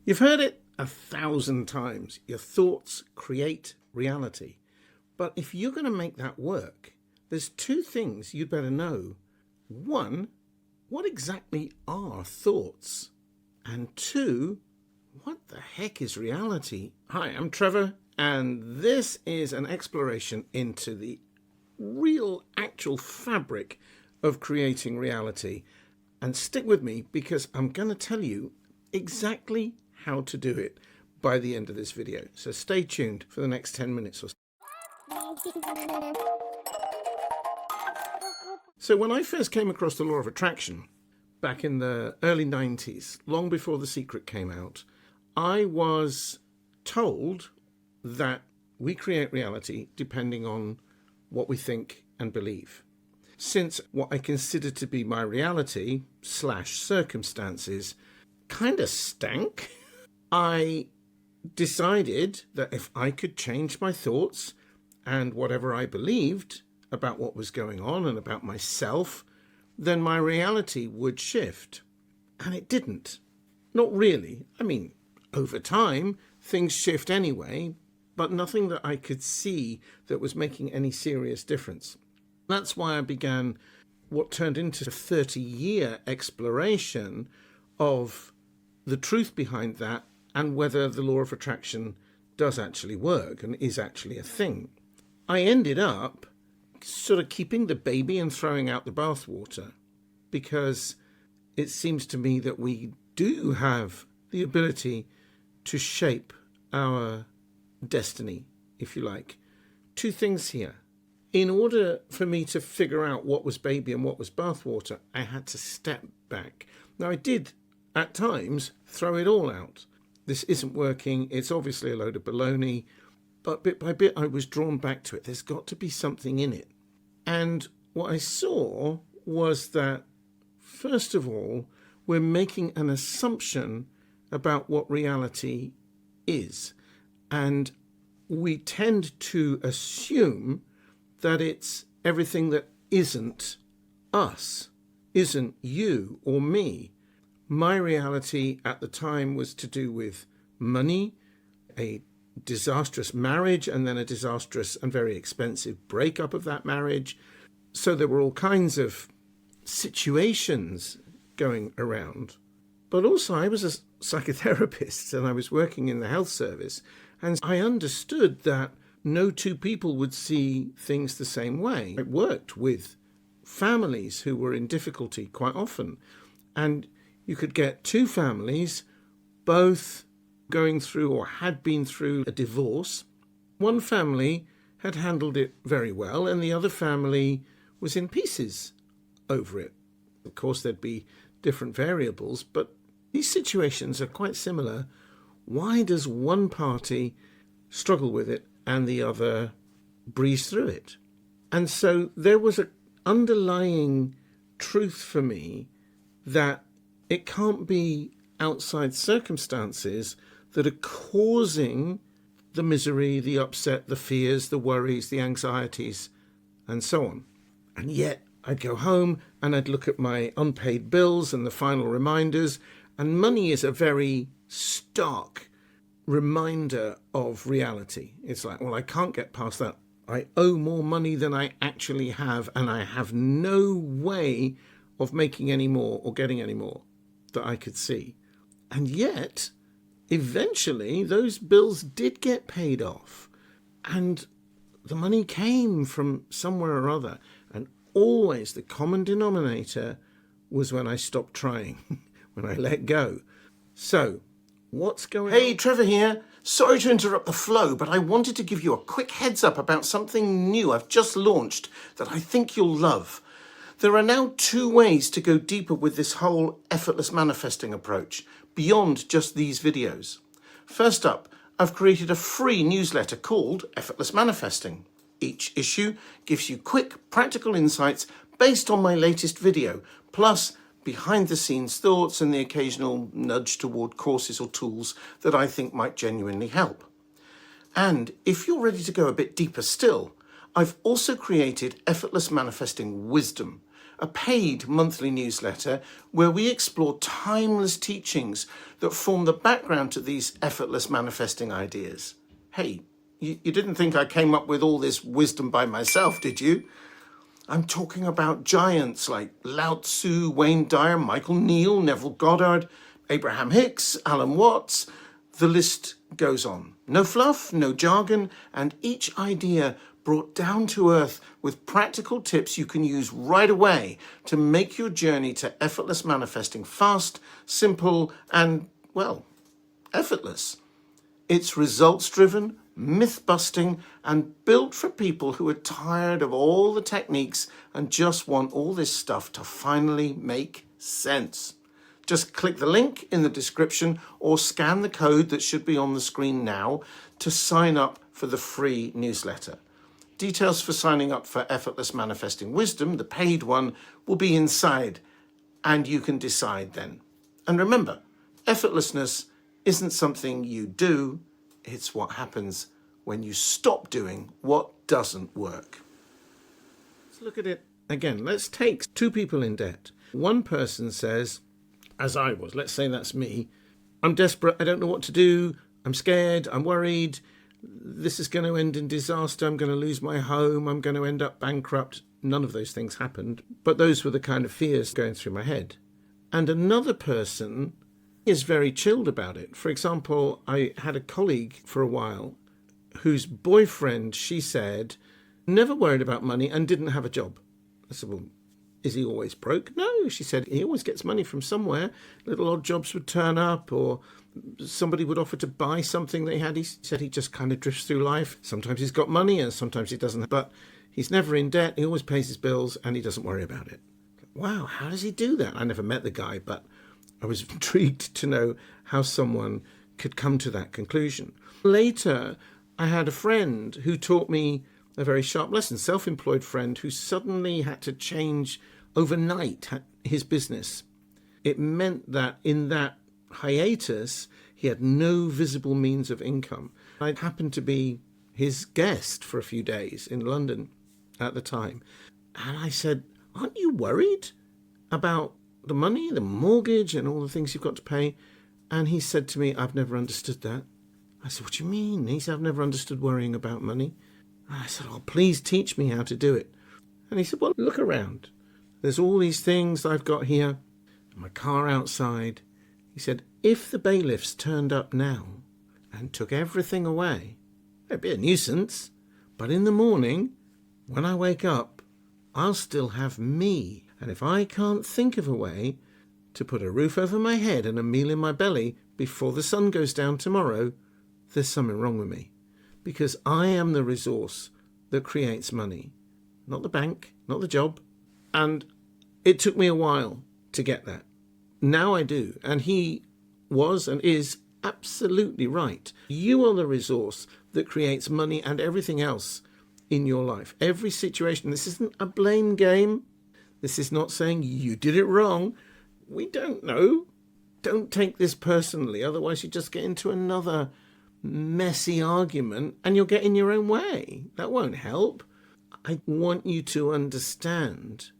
You've heard it 1,000 times. Your thoughts create reality. But if you're going to make that work, there's two things you'd better know. One, what exactly are thoughts? And two, what the heck is reality? Hi, I'm Trevor, and this is an exploration into the real, actual fabric of creating reality. And stick with me because I'm going to tell you exactly how to do it by the end of this video. So stay tuned for the next 10 minutes or so. So when I first came across the law of attraction back in the early 90s, long before The Secret came out, I was told that we create reality depending on what we think and believe. Since what I consider to be my reality / circumstances kind of stank, I decided that if I could change my thoughts and whatever I believed about what was going on and about myself, then my reality would shift. And it didn't. Not really. I mean, over time, things shift anyway, but nothing that I could see that was making any serious difference. That's why I began what turned into a 30-year exploration of the truth behind that and whether the law of attraction does actually work and is actually a thing. I ended up sort of keeping the baby and throwing out the bathwater because it seems to me that we do have the ability to shape our destiny, if you like. Two things here. In order for me to figure out what was baby and what was bathwater, I had to step back. Now, I did, at times, throw it all out. This isn't working. It's obviously a load of baloney. But bit by bit, I was drawn back to it. There's got to be something in it. And what I saw was that, first of all, we're making an assumption about what reality is. And we tend to assume that it's everything that isn't us, isn't you or me. My reality at the time was to do with money, a disastrous marriage, and then a disastrous and very expensive breakup of that marriage. So there were all kinds of situations going around. But also I was a psychotherapist and I was working in the health service, and I understood that no two people would see things the same way. I worked with families who were in difficulty quite often, and you could get two families both going through or had been through a divorce. One family had handled it very well and the other family was in pieces over it. Of course, there'd be different variables, but these situations are quite similar. Why does one party struggle with it and the other breeze through it? And so there was an underlying truth for me that it can't be outside circumstances that are causing the misery, the upset, the fears, the worries, the anxieties, and so on. And yet I'd go home and I'd look at my unpaid bills and the final reminders, and money is a very stark reminder of reality. It's like, well, I can't get past that. I owe more money than I actually have, and I have no way of making any more or getting any more that I could see. And yet, eventually, those bills did get paid off, and the money came from somewhere or other, and always the common denominator was when I stopped trying, when I let go. So, what's going on? Hey, Trevor here. Sorry to interrupt the flow, but I wanted to give you a quick heads up about something new I've just launched that I think you'll love. There are now two ways to go deeper with this whole effortless manifesting approach, beyond just these videos. First up, I've created a free newsletter called Effortless Manifesting. Each issue gives you quick, practical insights based on my latest video, plus behind-the-scenes thoughts and the occasional nudge toward courses or tools that I think might genuinely help. And if you're ready to go a bit deeper still, I've also created Effortless Manifesting Wisdom, a paid monthly newsletter where we explore timeless teachings that form the background to these effortless manifesting ideas. Hey, you didn't think I came up with all this wisdom by myself, did you? I'm talking about giants like Lao Tzu, Wayne Dyer, Michael Neal, Neville Goddard, Abraham Hicks, Alan Watts. The list goes on. No fluff, no jargon, and each idea brought down to earth with practical tips you can use right away to make your journey to effortless manifesting fast, simple, and, well, effortless. It's results-driven, myth-busting, and built for people who are tired of all the techniques and just want all this stuff to finally make sense. Just click the link in the description or scan the code that should be on the screen now to sign up for the free newsletter. Details for signing up for Effortless Manifesting Wisdom, the paid one, will be inside, and you can decide then. And remember, effortlessness isn't something you do, it's what happens when you stop doing what doesn't work. Let's look at it again. Let's take two people in debt. One person says, as I was, let's say that's me, I'm desperate, I don't know what to do, I'm scared, I'm worried, this is going to end in disaster, I'm going to lose my home, I'm going to end up bankrupt. None of those things happened, but those were the kind of fears going through my head. And another person is very chilled about it. For example, I had a colleague for a while whose boyfriend, she said, never worried about money and didn't have a job. I said, well, is he always broke? No, she said, he always gets money from somewhere. Little odd jobs would turn up or somebody would offer to buy something that he had. He said he just kind of drifts through life. Sometimes he's got money and sometimes he doesn't. But he's never in debt. He always pays his bills and he doesn't worry about it. Wow, how does he do that? I never met the guy, but I was intrigued to know how someone could come to that conclusion. Later, I had a friend who taught me a very sharp lesson, self-employed friend who suddenly had to change overnight his business. It meant that in that hiatus, he had no visible means of income. I happened to be his guest for a few days in London at the time. And I said, aren't you worried about the money, the mortgage, and all the things you've got to pay? And he said to me, I've never understood that. I said, what do you mean? He said, I've never understood worrying about money. And I said, oh, please teach me how to do it. And he said, well, look around. There's all these things I've got here, my car outside. He said, if the bailiffs turned up now and took everything away, it'd be a nuisance. But in the morning, when I wake up, I'll still have me. And if I can't think of a way to put a roof over my head and a meal in my belly before the sun goes down tomorrow, there's something wrong with me. Because I am the resource that creates money. Not the bank, not the job. And it took me a while to get that. Now I do. And he was and is absolutely right. You are the resource that creates money and everything else in your life. Every situation. This isn't a blame game. This is not saying you did it wrong. We don't know. Don't take this personally. Otherwise you just get into another messy argument and you'll get in your own way. That won't help. I want you to understand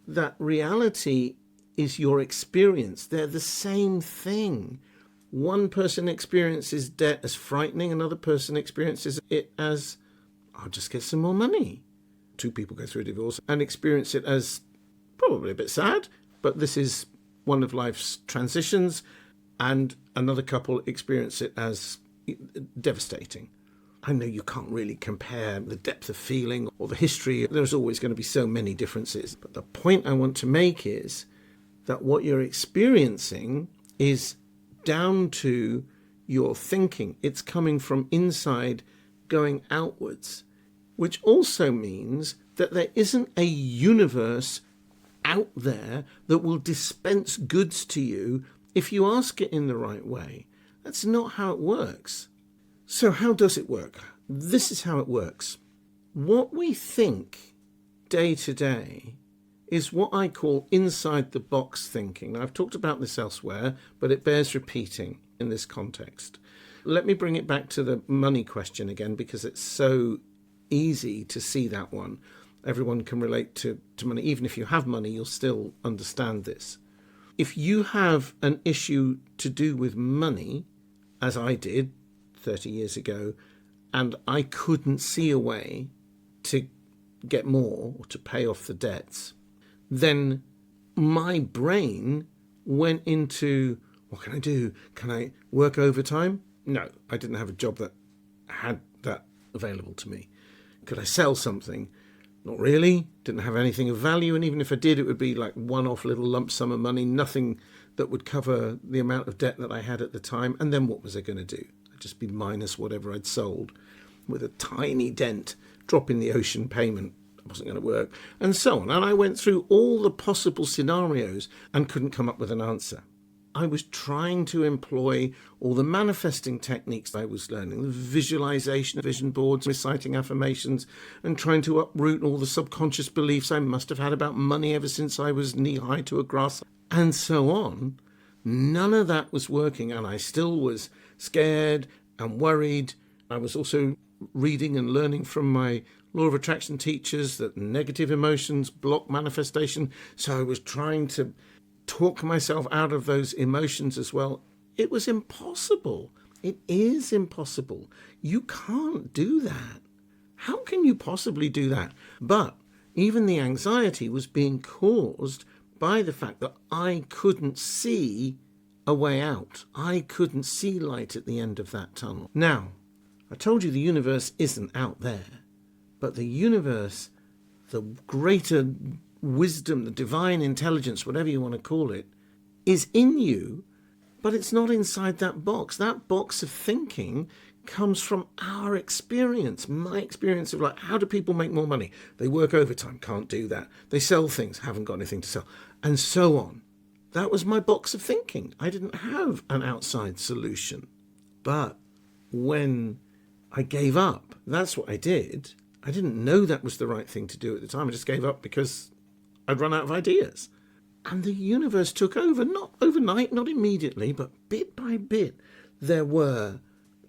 that reality is your experience. They're the same thing. One person experiences debt as frightening, another person experiences it as, I'll just get some more money. Two people go through a divorce and experience it as probably a bit sad, but this is one of life's transitions, and another couple experience it as devastating. I know you can't really compare the depth of feeling or the history. There's always going to be so many differences. But the point I want to make is that what you're experiencing is down to your thinking. It's coming from inside, going outwards, which also means that there isn't a universe out there that will dispense goods to you if you ask it in the right way. That's not how it works. So how does it work? This is how it works. What we think day to day is what I call inside the box thinking. Now, I've talked about this elsewhere, but it bears repeating in this context. Let me bring it back to the money question again, because it's so easy to see that one. everyone can relate to money. Even if you have money, you'll still understand this. If you have an issue to do with money, as I did 30 years ago, and I couldn't see a way to get more or to pay off the debts, then my brain went into, what can I do? Can I work overtime? No, I didn't have a job that had that available to me. Could I sell something? Not really. Didn't have anything of value, and even if I did, it would be like one-off little lump sum of money, nothing that would cover the amount of debt that I had at the time. And then what was I going to do? I'd just be minus whatever I'd sold with a tiny dent, drop in the ocean payment. It wasn't going to work, and so on. And I went through all the possible scenarios and couldn't come up with an answer. I was trying to employ all the manifesting techniques I was learning, the visualization, vision boards, reciting affirmations, and trying to uproot all the subconscious beliefs I must have had about money ever since I was knee-high to a grass, and so on. None of that was working, and I still was scared and worried. I was also reading and learning from my law of attraction teachers that negative emotions block manifestation, so I was trying to talk myself out of those emotions as well. It was impossible. It is impossible. You can't do that. How can you possibly do that? But even the anxiety was being caused by the fact that I couldn't see a way out. I couldn't see light at the end of that tunnel. Now, I told you the universe isn't out there, but the universe, the greater wisdom, the divine intelligence, whatever you want to call it, is in you, but it's not inside that box. That box of thinking comes from our experience, my experience of like, how do people make more money? They work overtime, can't do that. They sell things, haven't got anything to sell, and so on. That was my box of thinking. I didn't have an outside solution. But when I gave up, that's what I did. I didn't know that was the right thing to do at the time. I just gave up because I'd run out of ideas. And the universe took over, not overnight, not immediately, but bit by bit. There were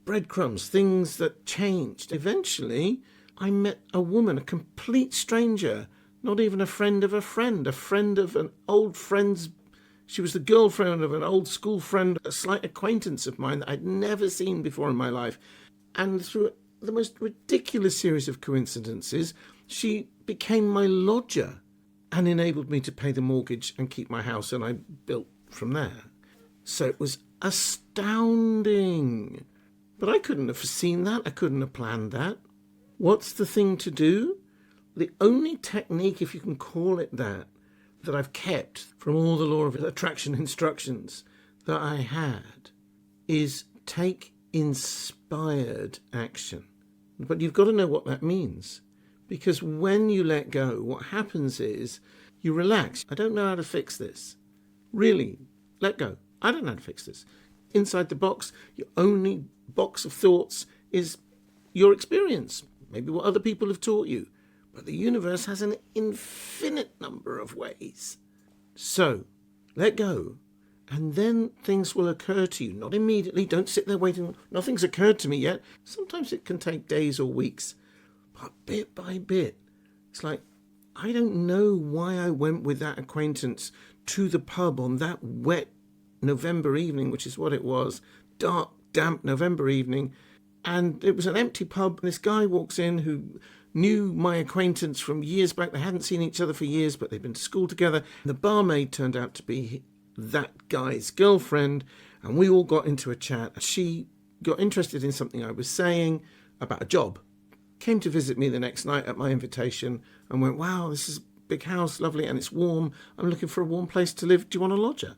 breadcrumbs, things that changed. Eventually, I met a woman, a complete stranger, not even a friend of an old friend's. She was the girlfriend of an old school friend, a slight acquaintance of mine that I'd never seen before in my life. And through the most ridiculous series of coincidences, she became my lodger and enabled me to pay the mortgage and keep my house, and I built from there. So it was astounding. But I couldn't have foreseen that. I couldn't have planned that. What's the thing to do? The only technique, if you can call it that I've kept from all the law of attraction instructions that I had is take inspired action. But you've got to know what that means. Because when you let go, what happens is you relax. I don't know how to fix this. Really, let go. I don't know how to fix this. Inside the box, your only box of thoughts is your experience, maybe what other people have taught you. But the universe has an infinite number of ways. So, let go. And then things will occur to you. Not immediately. Don't sit there waiting. Nothing's occurred to me yet. Sometimes it can take days or weeks. But bit by bit, it's like, I don't know why I went with that acquaintance to the pub on that wet November evening, which is what it was. Dark, damp November evening. And it was an empty pub. This guy walks in who knew my acquaintance from years back. They hadn't seen each other for years, but they'd been to school together. The barmaid turned out to be that guy's girlfriend, and we all got into a chat. She got interested in something I was saying about a job. Came to visit me the next night at my invitation and went, wow, this is a big house, lovely, and it's warm. I'm looking for a warm place to live. Do you want a lodger?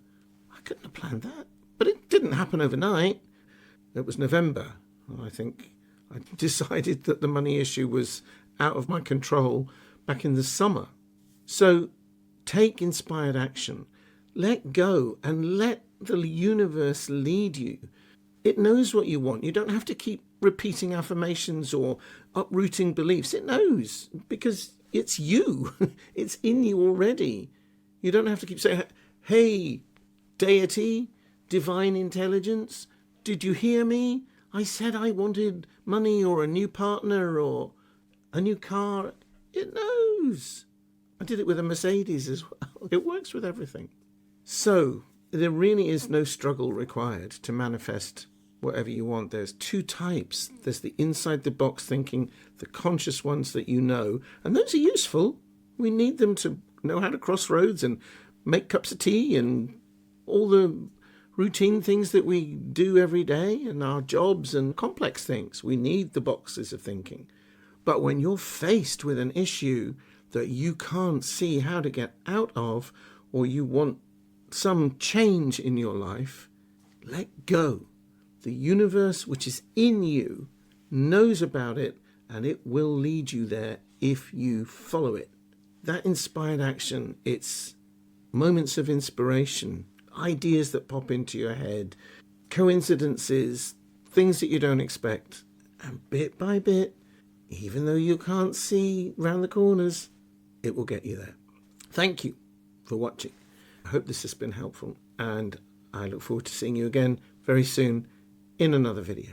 I couldn't have planned that. But it didn't happen overnight. It was November. I think I decided that the money issue was out of my control back in the summer. So take inspired action. Let go and let the universe lead you. It knows what you want. You don't have to keep repeating affirmations or uprooting beliefs. It knows because it's you. It's in you already. You don't have to keep saying, hey, deity, divine intelligence, did you hear me? I said I wanted money or a new partner or a new car. It knows. I did it with a Mercedes as well. It works with everything. So there really is no struggle required to manifest whatever you want. There's two types. There's the inside the box thinking, the conscious ones that you know, and those are useful. We need them to know how to cross roads and make cups of tea and all the routine things that we do every day and our jobs and complex things. We need the boxes of thinking. But when you're faced with an issue that you can't see how to get out of, or you want some change in your life, let go. The universe, which is in you, knows about it, and it will lead you there if you follow it. That inspired action, it's moments of inspiration, ideas that pop into your head, coincidences, things that you don't expect. And bit by bit, even though you can't see round the corners, it will get you there. Thank you for watching. I hope this has been helpful, and I look forward to seeing you again very soon in another video.